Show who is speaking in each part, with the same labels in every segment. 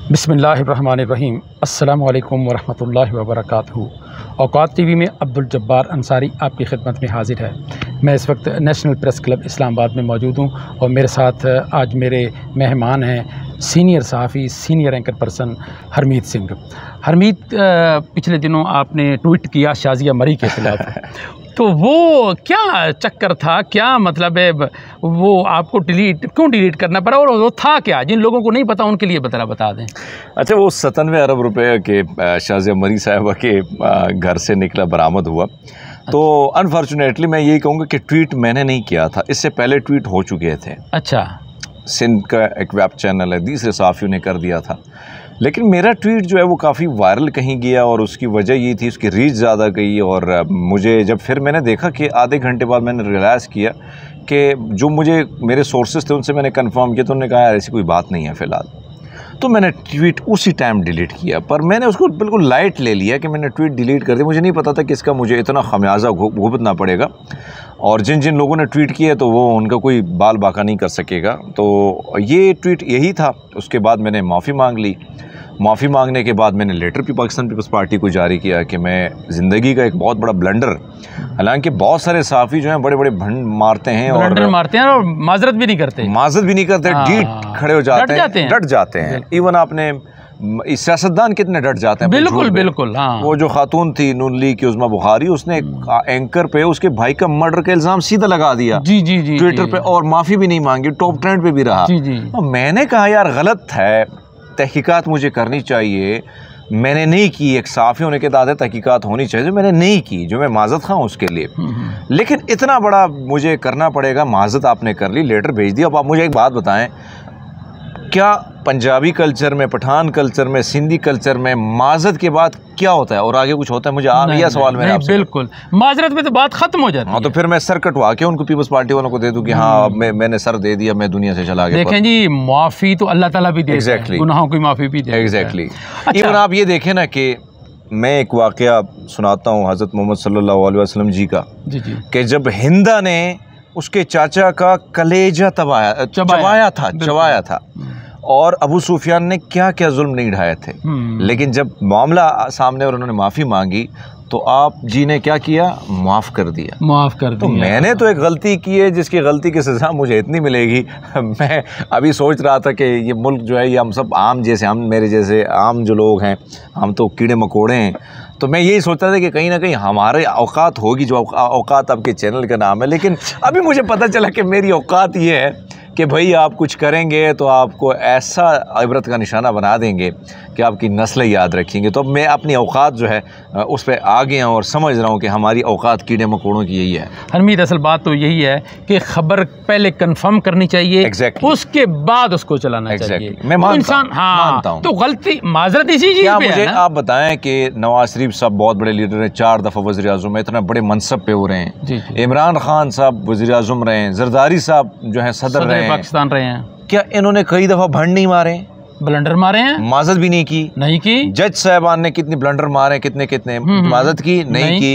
Speaker 1: बिस्मिल्लाहिर्रहमानिर्रहीम। अस्सलामु अलैकुम वरहमतुल्लाहि वबरकातुहू। औकात टीवी में अब्दुल जब्बार अंसारी आपकी खिदमत में हाजिर है। मैं इस वक्त नेशनल प्रेस क्लब इस्लामाबाद में मौजूद हूँ और मेरे साथ आज मेरे मेहमान हैं सीनियर सहाफ़ी, senior anchor person Harmeet Singh. Harmeet, पिछले दिनों आपने ट्वीट किया शाज़िया मरी के खिलाफ तो वो क्या चक्कर था, क्या मतलब है, वो आपको क्यों डिलीट करना पड़ा और वो था क्या? जिन लोगों को नहीं पता उनके लिए बता दें।
Speaker 2: अच्छा, वो 97 अरब रुपए के शाज़िया मरी साहिबा के घर से निकला, बरामद हुआ। तो अनफॉर्चुनेटली मैं यही कहूँगा कि ट्वीट मैंने नहीं किया था, इससे पहले ट्वीट हो चुके थे।
Speaker 1: अच्छा,
Speaker 2: सिंध का एक वेब चैनल है, दूसरे सहाफ़ियों ने कर दिया था, लेकिन मेरा ट्वीट जो है वो काफ़ी वायरल कहीं गया और उसकी वजह ये थी, उसकी रीच ज़्यादा गई। और मुझे जब फिर मैंने देखा कि आधे घंटे बाद मैंने रियलाइज़ किया कि जो मुझे मेरे सोर्सेज थे उनसे मैंने कंफर्म किया तो उन्होंने कहा यार ऐसी कोई बात नहीं है फ़िलहाल। तो मैंने ट्वीट उसी टाइम डिलीट किया, पर मैंने उसको बिल्कुल लाइट ले लिया कि मैंने ट्वीट डिलीट कर दिया। मुझे नहीं पता था कि इसका मुझे इतना खमियाजा भुगतना पड़ेगा और जिन जिन लोगों ने ट्वीट किया तो वो उनका कोई बाल बाका नहीं कर सकेगा। तो ये ट्वीट यही था। उसके बाद मैंने माफ़ी मांग ली। माफ़ी मांगने के बाद मैंने लेटर भी पाकिस्तान पीपल्स पार्टी को जारी किया कि मैं ज़िंदगी का एक बहुत बड़ा ब्लंडर, हालांकि बहुत सारे सहाफ़ी जो हैं बड़े बड़े भंड मारते हैं और
Speaker 1: माजरत भी नहीं करते,
Speaker 2: डीट खड़े हो जाते हैं, डट जाते हैं। इवन आपने सियासतदान कितने डट जाते हैं।
Speaker 1: बिल्कुल हाँ।
Speaker 2: वो जो खातून थी नून लीग की उज़्मा बुखारी, उसने एंकर पे उसके भाई का मर्डर का इल्ज़ाम सीधा लगा दिया
Speaker 1: जी
Speaker 2: ट्विटर पे और माफ़ी भी नहीं मांगी, टॉप ट्रेंड पे भी रहा। तो मैंने कहा यार गलत है, तहकीकात मुझे करनी चाहिए, मैंने नहीं की। एक सहाफ़ी होने के नाते तहकीकात होनी चाहिए, मैंने नहीं की, जो मैं माज़रत खां उसके लिए। लेकिन इतना बड़ा मुझे करना पड़ेगा, माज़रत आपने कर ली, लेटर भेज दिया। अब आप मुझे एक बात बताएं, क्या पंजाबी कल्चर में, पठान कल्चर में, सिंधी कल्चर में माज़रत के बाद क्या होता है और आगे कुछ होता है? मुझे यह सवाल मैंने आपसे।
Speaker 1: बिल्कुल, माज़रत में तो बात खत्म हो जाती है।
Speaker 2: हाँ, तो फिर मैं सर कटवा के उनको पीपल्स पार्टी वालों को दे दूं कि हाँ अब मैंने सर दे दिया, मैं दुनिया से चला गया।
Speaker 1: देखें जी, माफ़ी तो अल्लाह ताला भी देता है, गुनाहों की माफ़ी भी देता है।
Speaker 2: एग्जैक्टली। इवन आप ये देखें ना कि मैं एक वाक़या सुनाता हूँ हज़रत मोहम्मद सल्लल्लाहु अलैहि वसल्लम जी का, कि जब हिंदा ने उसके चाचा का कलेजा चबाया था और अबू सुफियान ने क्या क्या जुल्म नहीं ढाए थे, लेकिन जब मामला सामने और उन्होंने माफ़ी मांगी तो आप जी ने क्या किया? माफ़ कर दिया। तो मैंने तो एक गलती की है जिसकी गलती की सज़ा मुझे इतनी मिलेगी। मैं अभी सोच रहा था कि ये मुल्क जो है, ये हम सब आम जैसे, हम मेरे जैसे आम जो लोग हैं, हम तो कीड़े मकोड़े हैं। तो मैं यही सोचता था कि कहीं ना कहीं हमारे औकात होगी, जो औकात आपके चैनल का नाम है। लेकिन अभी मुझे पता चला कि मेरी औकात ये है कि भाई आप कुछ करेंगे तो आपको ऐसा इबरत का निशाना बना देंगे कि आपकी नस्लें याद रखेंगे। तो अब मैं अपनी औकात जो है उस पर आ गया हूँ और समझ रहा हूँ कि हमारी औकात कीड़े मकोड़ों की यही है।
Speaker 1: हरमीत, असल बात तो यही है कि खबर पहले कंफर्म करनी चाहिए, उसके बाद उसको चलाना चाहिए।
Speaker 2: मैं मानता हूँ।
Speaker 1: तो गलती माजरत इसी चीज़ पे है।
Speaker 2: मुझे आप बताएं कि नवाज शरीफ साहब बहुत बड़े लीडर हैं, 4 दफ़ा वज़ीर आज़म में, इतना बड़े मनसब पे हो रहे हैं। इमरान खान साहब वज़ीर आज़म रहे हैं, जरदारी साहब जो है सदर रहे हैं,
Speaker 1: पाकिस्तान रहे हैं। क्या
Speaker 2: इन्होंने कई दफ़ा भंड नहीं मारे,
Speaker 1: ब्लंडर मारे हैं?
Speaker 2: माजरत भी नहीं की। जज साहबान ने कितनी ब्लंडर मारे, कितने माजरत की नहीं की।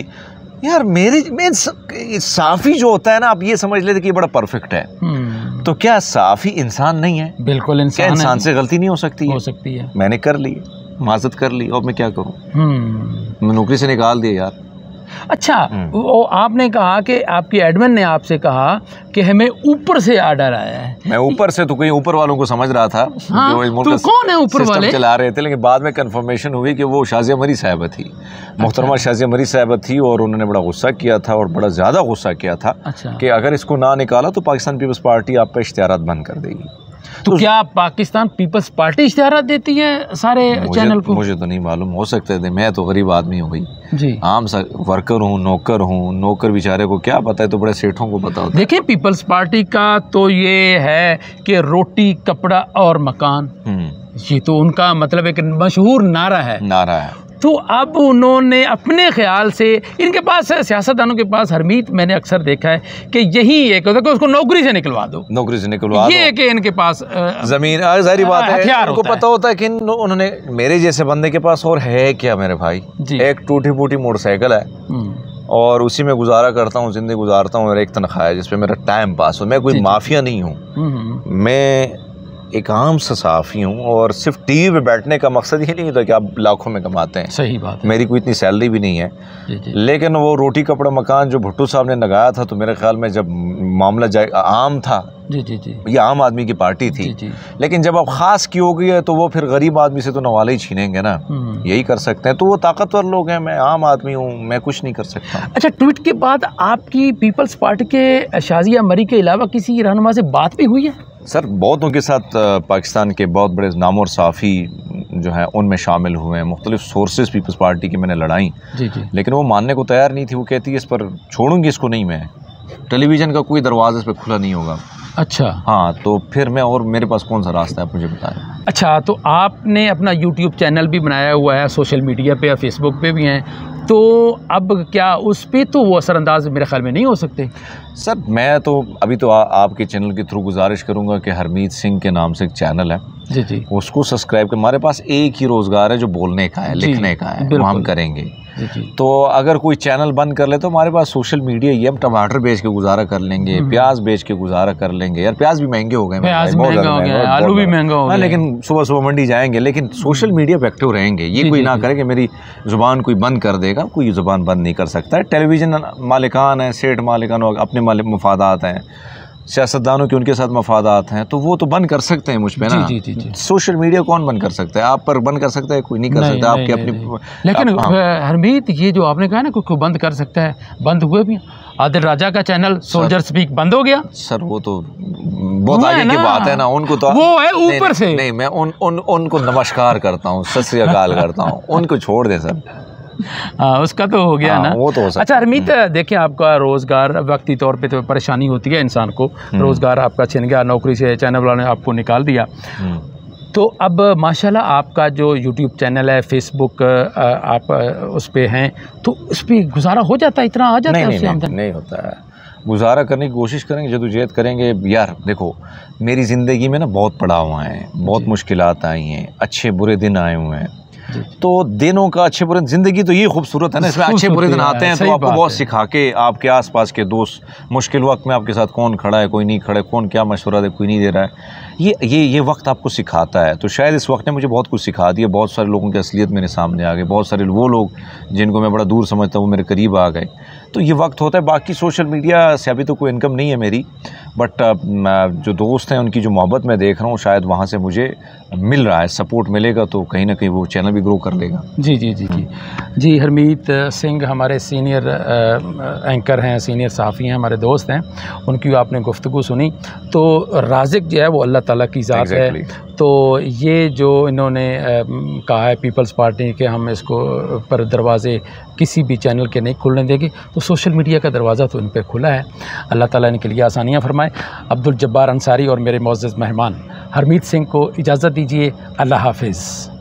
Speaker 2: यार मैं साफ़ी जो होता है ना, आप ये समझ लेते कि ये बड़ा परफेक्ट है। तो क्या साफ़ी इंसान नहीं है?
Speaker 1: बिल्कुल इंसान
Speaker 2: से गलती नहीं हो सकती
Speaker 1: है।
Speaker 2: मैंने कर ली, माजरत कर ली, और मैं क्या करूं? मैं नौकरी से निकाल दिया यार।
Speaker 1: अच्छा, वो आपने कहा कि आपकी एडमिन ने आपसे कहा कि हमें ऊपर से आर्डर आया है।
Speaker 2: मैं ऊपर से तो कहीं ऊपर वालों को समझ रहा था।
Speaker 1: हाँ, जो इस मुल्क तो कौन है ऊपर वाले
Speaker 2: चला रहे थे, लेकिन बाद में कंफर्मेशन हुई कि वो शाज़िया मरी साहिबा थी। मोहतरमा शाज़िया मरी साहिबा थी और उन्होंने बड़ा गुस्सा किया था और बड़ा ज़्यादा गुस्सा किया था कि अगर इसको ना निकाला तो पाकिस्तान पीपल्स पार्टी आप पे इश्तिहारात बंद कर देगी।
Speaker 1: तो क्या पाकिस्तान पीपल्स पार्टी इश्तिहारात देती है सारे चैनल को?
Speaker 2: मुझे तो नहीं मालूम, हो सकते थे, मैं तो गरीब आदमी हूँ भाई, आम सा वर्कर हूँ, नौकर बेचारे को क्या पता है, तो बड़े सेठों को पता होता है।
Speaker 1: देखिए, पीपल्स पार्टी का तो ये है कि रोटी कपड़ा और मकान, ये तो उनका मतलब एक मशहूर नारा है। तो अब उन्होंने अपने ख्याल से, इनके पास सियासतदानों के पास, हरमीत, मैंने अक्सर देखा है कि यही एक होता है कि उसको नौकरी से निकलवा दो, ये कि इनके पास
Speaker 2: जमीन, जाहिर बात है उनको पता होता है कि उन्होंने, मेरे जैसे बंदे के पास और है क्या मेरे भाई, एक टूटी फूटी मोटरसाइकिल है और उसी में गुजारा करता हूँ, जिंदगी गुजारता हूँ, मेरा एक तनख्वाह है जिसपे मेरा टाइम पास हो। मैं कोई माफिया नहीं हूँ, मैं एक आम सा सहाफ़ी हूँ और सिर्फ टीवी पे बैठने का मकसद ये नहीं होता कि आप लाखों में कमाते हैं।
Speaker 1: सही बात है।
Speaker 2: मेरी कोई इतनी सैलरी भी नहीं है। जी। लेकिन वो रोटी कपड़ा मकान जो भुट्टो साहब ने लगाया था, तो मेरे ख्याल में जब मामला आम था, जी, ये आम आदमी की पार्टी थी। जी। लेकिन जब अब ख़ास की हो गई है तो वो फिर गरीब आदमी से तो नवाले ही छीनेंगे ना, यही कर सकते हैं। तो वो ताकतवर लोग हैं, मैं आम आदमी हूँ, मैं कुछ नहीं कर सकता।
Speaker 1: अच्छा, ट्वीट के बाद आपकी पीपल्स पार्टी के शाजिया मरी के अलावा किसी रहनुमा से बात भी हुई है?
Speaker 2: सर, बहुतों के साथ पाकिस्तान के बहुत बड़े नामवर साफ़ी जो हैं उनमें शामिल हुए हैं। मुख्तलिफ सोर्सेज पीपल्स पार्टी की मैंने लड़ाई, जी, लेकिन वो मानने को तैयार नहीं थी। वो कहती है इस पर छोड़ूंगी इसको नहीं, मैं टेलीविज़न का कोई दरवाज़ा इस पर खुला नहीं होगा। अच्छा, हाँ, तो फिर मैं, और मेरे पास कौन सा रास्ता है, आप मुझे बताएं।
Speaker 1: अच्छा, तो आपने अपना यूट्यूब चैनल भी बनाया हुआ है, सोशल मीडिया पे या फेसबुक पे भी हैं, तो अब क्या उस पर तो वो असरअंदाज मेरे ख्याल में नहीं हो सकते?
Speaker 2: सर, मैं तो अभी तो आपके चैनल के थ्रू गुजारिश करूंगा कि हरमीत सिंह के नाम से एक चैनल है, जी, उसको सब्सक्राइब कर। हमारे पास एक ही रोज़गार है जो बोलने का है, लिखने का है, वो हम करेंगे। जी। तो अगर कोई चैनल बंद कर ले तो हमारे पास सोशल मीडिया ही है। हम टमाटर बेच के गुजारा कर लेंगे, प्याज बेच के गुजारा कर लेंगे। यार, प्याज भी महंगे हो गए, आलू भी महंगा हो गया, लेकिन सुबह सुबह मंडी जाएंगे, लेकिन सोशल मीडिया पे एक्टिव रहेंगे। ये कोई ना करे कि मेरी ज़ुबान कोई बंद कर देगा, कोई ज़ुबान बंद नहीं कर सकता है। टेलीविज़न मालिकान है, सेठ मालिकान, अपने मफादात हैं, सियासतदानों के उनके साथ मफादात हैं, तो वो तो बंद कर सकते हैं मुझ पे ना। जी। सोशल मीडिया कौन बंद कर सकता है? आप पर बंद कर सकता है, कोई नहीं कर सकता। आपके अपनी।
Speaker 1: लेकिन हरमीत, ये जो आपने कहा ना कोई बंद कर सकता है, बंद हुए भी। आदिल राजा का चैनल सोल्जर स्पीक बंद हो गया।
Speaker 2: सर, वो तो बहुत आगे की बात है ना, उनको तो
Speaker 1: वो है ऊपर से।
Speaker 2: नहीं, मैं उनको नमस्कार करता हूँ, सत श्री अकाल करता हूँ, उनको छोड़ दे सर।
Speaker 1: उसका तो हो गया ना,
Speaker 2: वो तो हो सकता।
Speaker 1: अच्छा हरमीत, देखिए, आपका रोज़गार वक्ती तौर पे तो परेशानी होती है इंसान को, रोज़गार आपका छिन गया, नौकरी से चैनल वालों ने आपको निकाल दिया, तो अब माशाल्लाह आपका जो यूट्यूब चैनल है, फेसबुक आप उस पर हैं, तो उस पर गुजारा हो जाता है, इतना आ जाता है?
Speaker 2: नहीं होता है। गुजारा करने की कोशिश करेंगे, जदोजहद करेंगे। यार देखो, मेरी ज़िंदगी में ना बहुत पड़ाव आए हैं, बहुत मुश्किलात आई हैं, अच्छे बुरे दिन आए हुए हैं। तो दिनों का, अच्छे बुरे, ज़िंदगी तो ये खूबसूरत है ना, इसमें अच्छे बुरे दिन आते हैं, तो आपको बहुत सिखा के, आपके आसपास के दोस्त, मुश्किल वक्त में आपके साथ कौन खड़ा है, कोई नहीं खड़ा है, कौन क्या मशवरा दे, कोई नहीं दे रहा है, ये वक्त आपको सिखाता है। तो शायद इस वक्त ने मुझे बहुत कुछ सिखा दिया। बहुत सारे लोगों की असलियत मेरे सामने आ गई, बहुत सारे वो लोग जिनको मैं बड़ा दूर समझता हूँ वो मेरे करीब आ गए। तो ये वक्त होता है। बाकी सोशल मीडिया से अभी तो कोई इनकम नहीं है मेरी, बट जो दोस्त हैं उनकी जो मोहब्बत मैं देख रहा हूँ, शायद वहाँ से मुझे मिल रहा है, सपोर्ट मिलेगा तो कहीं ना कहीं वो चैनल भी ग्रो कर लेगा। जी, हरमीत
Speaker 1: सिंह हमारे सीनियर एंकर हैं, सीनियर सहाफ़ी हैं, हमारे दोस्त हैं, उनकी आपने गुफ्तगू सुनी। तो राज़िक जो है वो अल्लाह ताला की ज़ात है। तो ये जो इन्होंने कहा है पीपल्स पार्टी के, हम इसको पर दरवाज़े किसी भी चैनल के नहीं खुलने देंगे, तो सोशल मीडिया का दरवाज़ा तो इन पर खुला है। अल्लाह ताला इनके लिए आसानियाँ फरमाए। अब्दुल जब्बार अंसारी और मेरे मुअज़्ज़ज़ मेहमान हरमीत सिंह को इजाज़त दीजिए। अल्लाह हाफ़िज़।